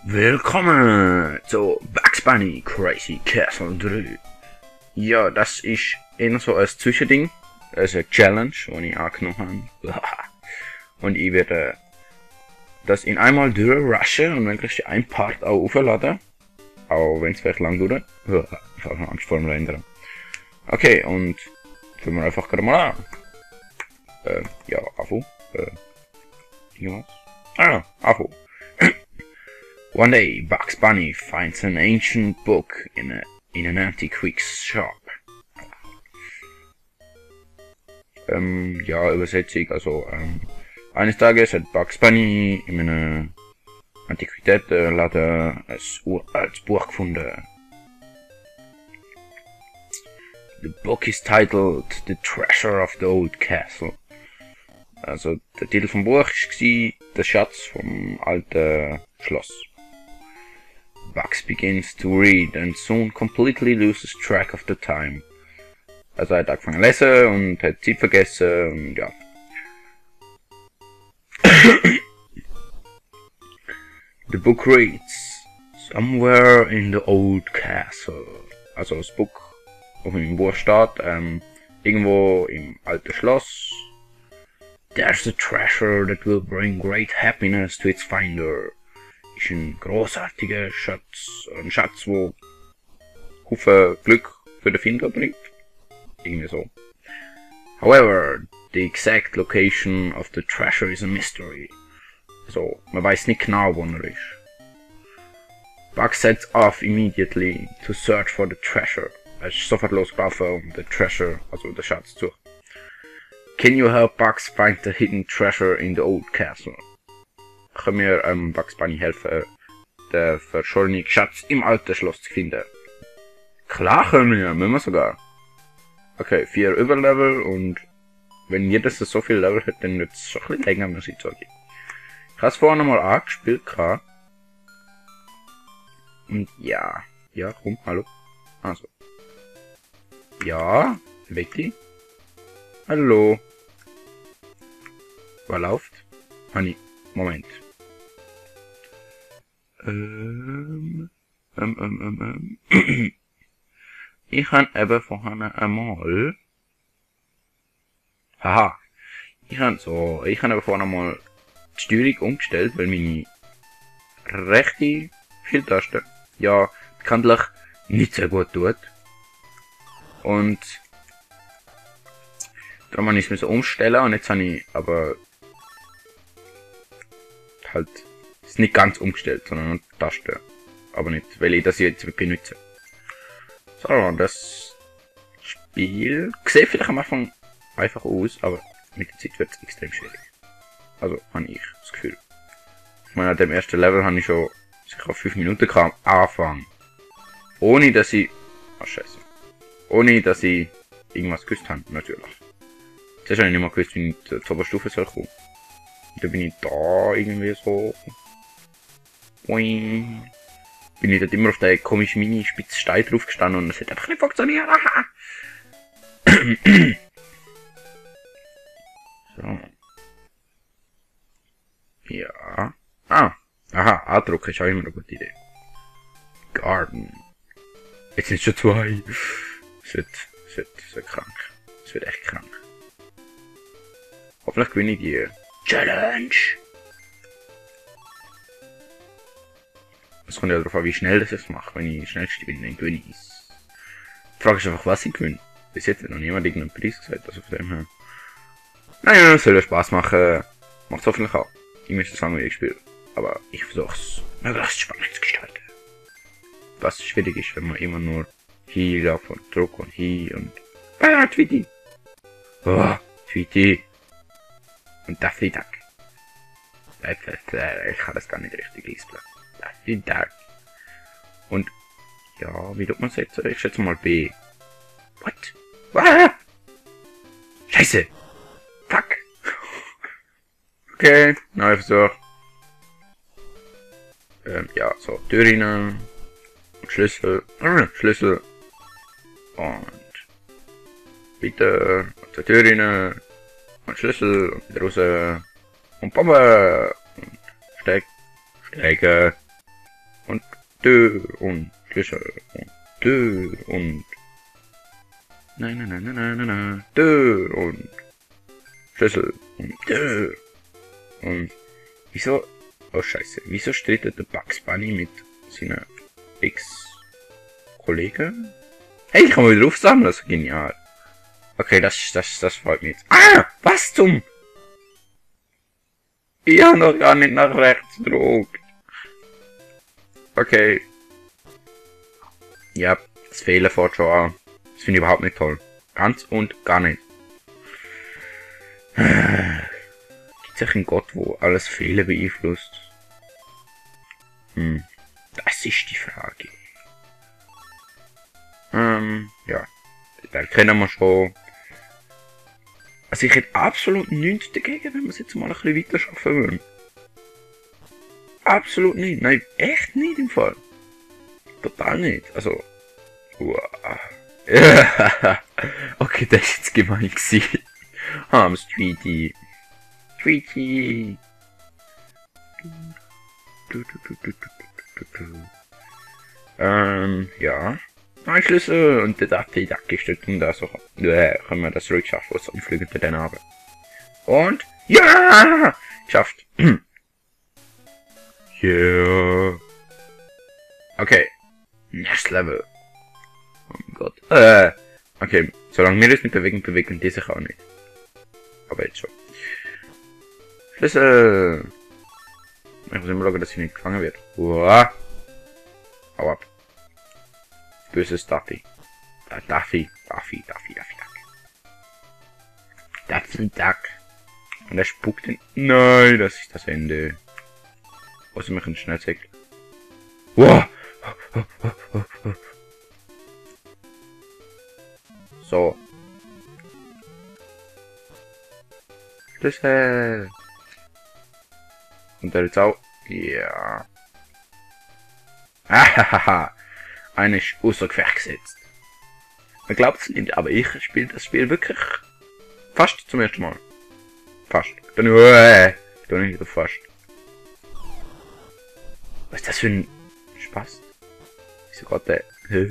Willkommen zu Bugs Bunny Crazy Castle 3. Ja, das ist eher so ein Zwischending. Das ist eine Challenge, die ich angenommen habe. Und ich werde das in einmal durchrushen und wirklich einen Part auch aufladen. Auch wenn es vielleicht lang dauert. Ich habe Angst vor dem Rendern. Okay, und fangen wir einfach gerade mal an. Ja, Afo. Irgendwas? Afo. One day, Bugs Bunny finds an ancient book in an antiquities shop. Ja, Übersetzung, also, eines Tages hat Bugs Bunny in einem Antiquitätenladen ein uraltes Buch gefunden. The book is titled The Treasure of the Old Castle. Also, der Titel vom Buch war Der Schatz vom alten Schloss. Bugs begins to read and soon completely loses track of the time. Also er hat angefangen zu lesen und hat Zeit vergessen und ja. The book reads, Somewhere in the old castle. Also das Buch auf dem Buch steht, irgendwo im alten Schloss. There's a treasure that will bring great happiness to its finder. Ist ein großartiger Schatz, ein Schatz, wo Haufen Glück für den Finder bringt. Irgendwie so. However, the exact location of the treasure is a mystery. Also, man weiß nicht genau, wo er ist. Bugs sets off immediately to search for the treasure. Er ist sofort losgelaufen, um den Treasure, also den Schatz zu suchen. Can you help Bugs find the hidden treasure in the old castle? Können wir Bugs Bunny helfen, den verschollenen Schatz im alten Schloss zu finden? Klar können wir, müssen wir sogar. Okay, 4 Überlevel und wenn jedes so viel Level hat, dann wird es schon ein bisschen länger, muss ich sagen. Ich habe es vorhin noch mal angespielt gerade. Und ja, komm, hallo. Also. Ja, Betty. Hallo. Was läuft? Honey, Moment. Ich habe eben vorhin einmal... Haha. Ich habe eben vorhin einmal die Steuerung umgestellt, weil meine rechte Filttaste ja bekanntlich nicht sehr gut tut. Und darum habe ich es umstellen und jetzt habe ich aber halt ist nicht ganz umgestellt, sondern nur die Taste. Aber nicht, weil ich das jetzt benutze. So, das Spiel sieht vielleicht am Anfang einfach aus, aber mit der Zeit wird es extrem schwierig. Also, habe ich das Gefühl. Ich meine, an dem ersten Level habe ich schon sicher 5 Minuten am Anfang. Ohne dass ich... Ah, scheiße. Ohne dass ich irgendwas gewusst habe, natürlich. Zuerst habe ich nicht mal gewusst, wie ich zur Oberstufe soll kommen. Und dann bin ich da irgendwie so... Boing. Bin ich dort immer auf der komischen Mini-Spitze Stein drauf gestanden und es hat einfach nicht funktioniert. So. Ja. Aha, andrucken ist auch immer eine gute Idee. Garden. Jetzt sind es schon 2. Es wird krank. Es wird echt krank. Hoffentlich gewinne ich die Challenge. Es kommt ja darauf an, wie schnell das ich mache. Wenn ich schnellste bin, dann gewinne ich es. Die Frage ist einfach, was ich gewinne. Bis jetzt hat noch niemand irgendeinen Preis gesagt, also von dem her. Naja, es soll ja Spaß machen. Macht es hoffentlich auch. Ich möchte sagen, wie ich spiele. Aber ich versuche es möglichst spannend zu gestalten. Was schwierig ist, wenn man immer nur hier laufen und druck und hier und... Tweety! Oh, Tweety! Und Daffy Duck. Ich kann das gar nicht richtig lesen. Daffy Duck. Und, ja, wie tut man es jetzt? Ich schätze mal B. What? Ah! Scheiße! Fuck! Okay, neuer Versuch. Ja, so, Tür rein. Und Schlüssel. Schlüssel. Und bitte zur Tür rein. Und Schlüssel. Und wieder raus. Und Bombe. Und Steigen. Tür und Schlüssel und Tür und... Nein, Tür und Schlüssel und Tür und... Wieso... Oh scheiße, wieso streitet der Bugs Bunny mit seiner Ex-Kollegen? Hey, ich kann mal wieder aufsammeln, das ist genial. Okay, das freut mich jetzt. Ah, was zum... Ich habe noch gar nicht nach rechts gedrückt. Okay. Ja, das Fehlen fährt schon an. Das finde ich überhaupt nicht toll. Ganz und gar nicht. Gibt es einen Gott, wo alles Fehlen beeinflusst? Das ist die Frage. Ja. Da kennen wir schon. Also ich hätte absolut nichts dagegen, wenn wir es jetzt mal ein bisschen weiter schaffen würden. Absolut nicht. Nein, echt nicht im Fall. Total nicht. Also. Wow. Okay, das ist jetzt gemein gewesen. Arms Tweety. Tweety. Ja. Ein Schlüssel und der Dacke gesteckt und da so. Können wir das ruhig schaffen, so fliegen wir dann runter. Und ja! Geschafft. Yeah. Okay. Next Level. Oh mein Gott. Okay. Solange wir das nicht bewegen die sich auch nicht. Aber jetzt schon. Schlüssel. Ich muss immer schauen, dass sie nicht gefangen wird. Uah. Hau ab. Böses Daffy. Daffy Duck. Und er spuckt den... Nein, das ist das Ende. Was mich ein Schnellzeug. Wow. So. Schlüssel. Und der jetzt auch. Ja. Ahaha. Einer ist außer Gefecht gesetzt. Man glaubt es nicht, aber ich spiele das Spiel wirklich fast zum ersten Mal. Fast. Dann nicht wieder fast. Was ist das für ein Spaß? Wieso gerade der...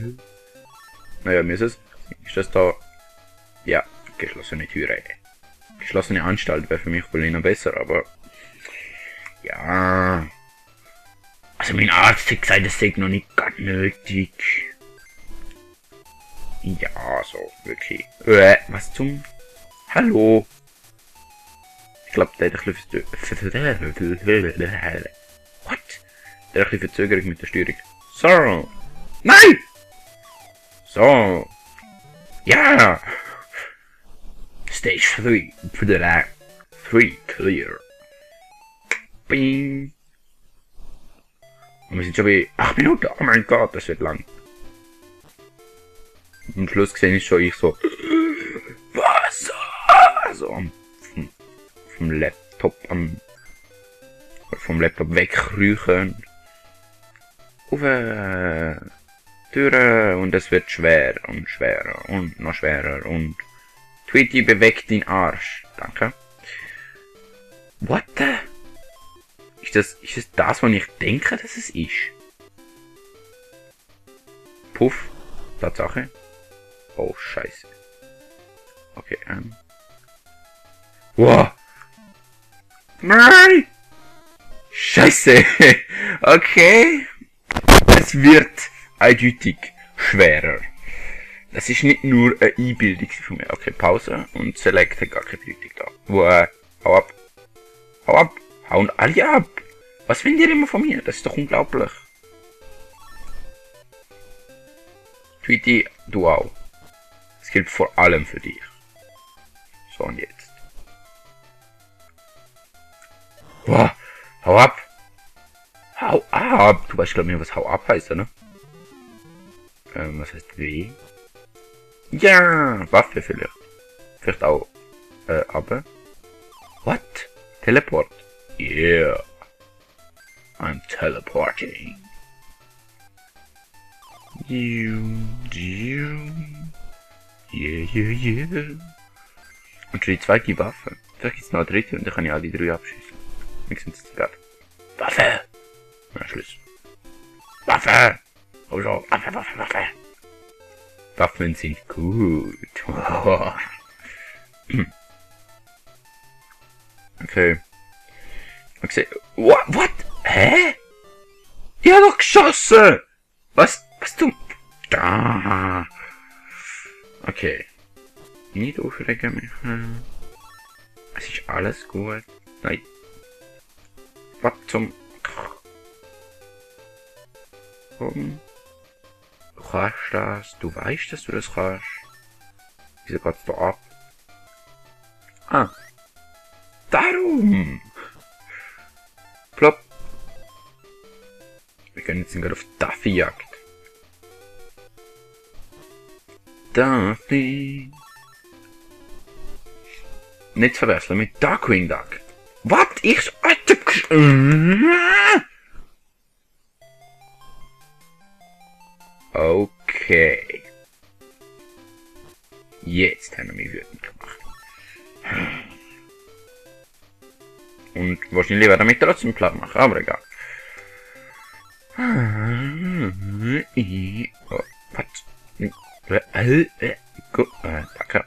Naja, mir ist es. Ist das da... Ja, geschlossene Türe. Geschlossene Anstalt wäre für mich wohl noch besser, aber... Ja... Also mein Arzt hat gesagt, das sei noch nicht ganz nötig. Ja, so, wirklich. Was zum... Hallo? Ich glaube, der hat ein bisschen... What? Der hat ein bisschen Verzögerung mit der Steuerung. So. Nein! So. Ja! Stage 3. 3 clear. Bing. Und wir sind schon bei 8 Minuten. Oh mein Gott, das wird lang. Am Schluss gesehen ist schon ich so... Was? Also vom Laptop vom Laptop wegkriechen. Auf Türen und es wird schwer und schwerer und noch schwerer und... Tweety bewegt den Arsch. Danke. What the... Ist das das, was ich denke, dass es ist? Puff. Tatsache. Oh, scheiße. Okay, Wow. Nein! Scheiße. Okay. Es wird eindeutig schwerer. Das ist nicht nur eine Einbildung von mir. Okay, Pause und Select hat gar keine Bedeutung da. Wow. Hau ab. Hau ab. Hauen alle ab! Was wollt ihr immer von mir? Das ist doch unglaublich. Tweety, du auch. Das gilt vor allem für dich. So, und jetzt. Wow, hau ab! Hau ab! Du weißt, glaube ich, was hau ab heißt, ne? Was heißt W? Ja! Waffe vielleicht. Vielleicht auch, aber. What? Teleport. Yeah. I'm teleporting. Yeah. Und schon die zweite Waffe. Vielleicht gibt es noch eine dritte und dann kann ich alle drei abschießen. Mir sind es egal. Waffe! Na, Schluss. Waffe! Also, Waffe, Waffe, Waffe! Waffen sind gut. Okay. Okay. What? Hä? Ich hab doch geschossen! Was du... Da. Okay. Nicht aufregen mich. Es ist alles gut. Nein. Was zum... Komm. Du kannst das. Du weißt, dass du das kannst. Wieso geht's da ab? Ah. Darum! Plopp. Wir gehen jetzt gerade auf Daffy-Jagd. Daffy. Nicht verwechseln mit Darkwing Duck. Was? Ich... Okay. Jetzt haben wir mich wütend gemacht. Und wahrscheinlich werden wir trotzdem platt machen, aber egal. Oh, was? Danke.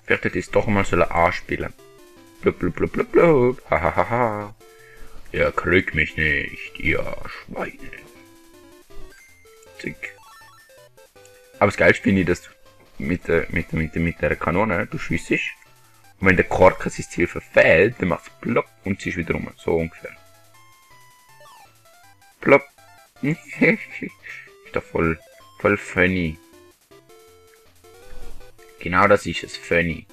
Vielleicht hätte ich es doch mal anspielen. Blub, blub, blub, blub, blub. Hahaha. Ihr kriegt mich nicht, ihr Schweine. Zick. Aber das Geilste finde ich, dass du mit der Kanone, du schiessest. Und wenn der Korken sein Ziel verfehlt, dann macht es plopp und ziehst wieder rum. So ungefähr. Plopp. Ist doch voll funny. Genau das ist es, funny.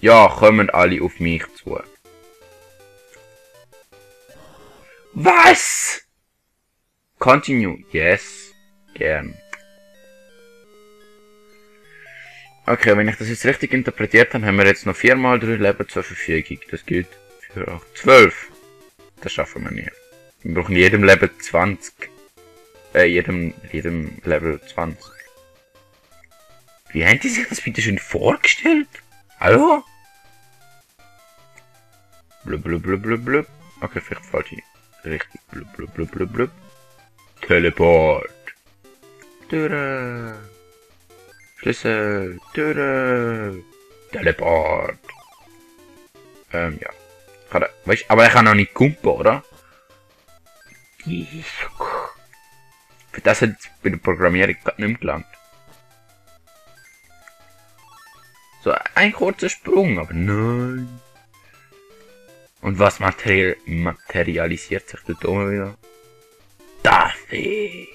Ja, kommen alle auf mich zu. Was? Continue. Yes. Gern. Okay, wenn ich das jetzt richtig interpretiert habe, haben wir jetzt noch 4 mal 3 Leben zur Verfügung. Das gilt für auch 12. Das schaffen wir nicht. Wir brauchen jedem Level 20. Jedem Level 20. Wie haben die sich das bitte schon vorgestellt? Hallo? Blub, blub, blub, blub, blub. Okay, vielleicht falsch. Richtig. Blub, blub, blub, blub, blub. Teleport. Türe. Schlüssel. Türe. Teleport. Ja. Weißt, aber er kann noch nicht kumpen, oder? Für das hat es bei der Programmierung gerade nicht mehr gelangt. So, ein kurzer Sprung, aber nein. Und was materialisiert sich dort oben wieder? Daffy!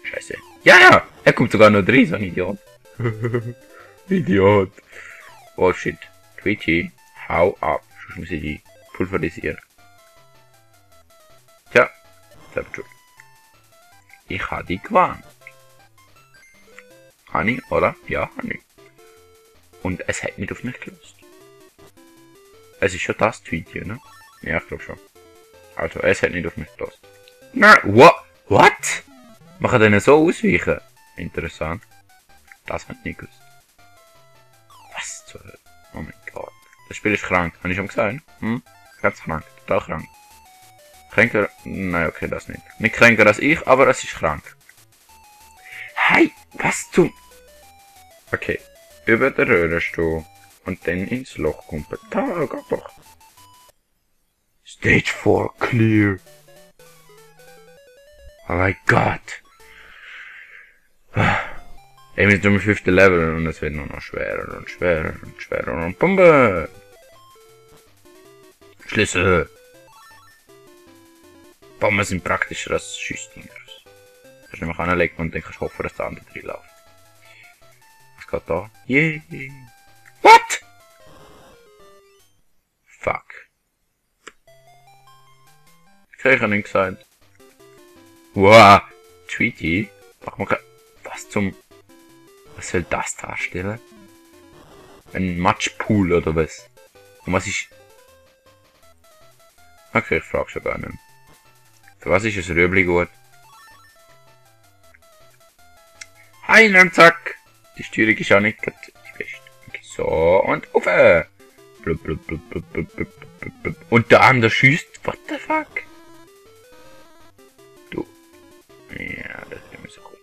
Scheiße. Ja! Er kommt sogar noch drin, so ein Idiot. Idiot. Oh shit. Twitchy, hau ab. Sonst muss ich die pulverisieren. Tja, selbst schuld. Ich habe die gewarnt. Habe ich, oder? Ja, habe ich. Und es hat nicht auf mich gelöst. Es ist schon das Tweet hier, ne? Ja, ich glaube schon. Also, es hat nicht auf mich gelöst. Na, what? Man kann denen so ausweichen. Interessant. Das hat ich nicht gewusst. Was zur Hölle? Oh mein Gott. Das Spiel ist krank. Habe ich schon gesagt? Ganz krank. Total krank. Kränker? Nein, okay, das nicht. Nicht kränker als ich, aber es ist krank. Hey, was zum... Okay. Über der Röhre stehen und dann ins Loch kumpen. Da, geht doch. Stage 4 clear. Oh mein Gott. Ich bin jetzt um 5. Level und es wird nur noch schwerer und schwerer und schwerer und Pumpe. Schlüssel. Bomben sind praktischer als Schüssdinger. Kannst du nämlich anlegen und dann kannst du hoffen, dass der andere drin läuft. Was geht da? Yeah. What? Fuck. Okay, ich hab nicht gesagt. Wow. Tweety? Mach mal was zum... Was soll das darstellen? Ein Matschpool oder was? Und was ist... Okay, ich frag schon gar nicht. Für was ist ein Röbli gut? Ein und zack! Die Steuerung ist auch nicht die beste. Okay, so, und auf! Blub, blub, blub, blub, blub, blub, blub, blub. Und der andere schießt. What the fuck? Du. Ja, das ist mir so cool.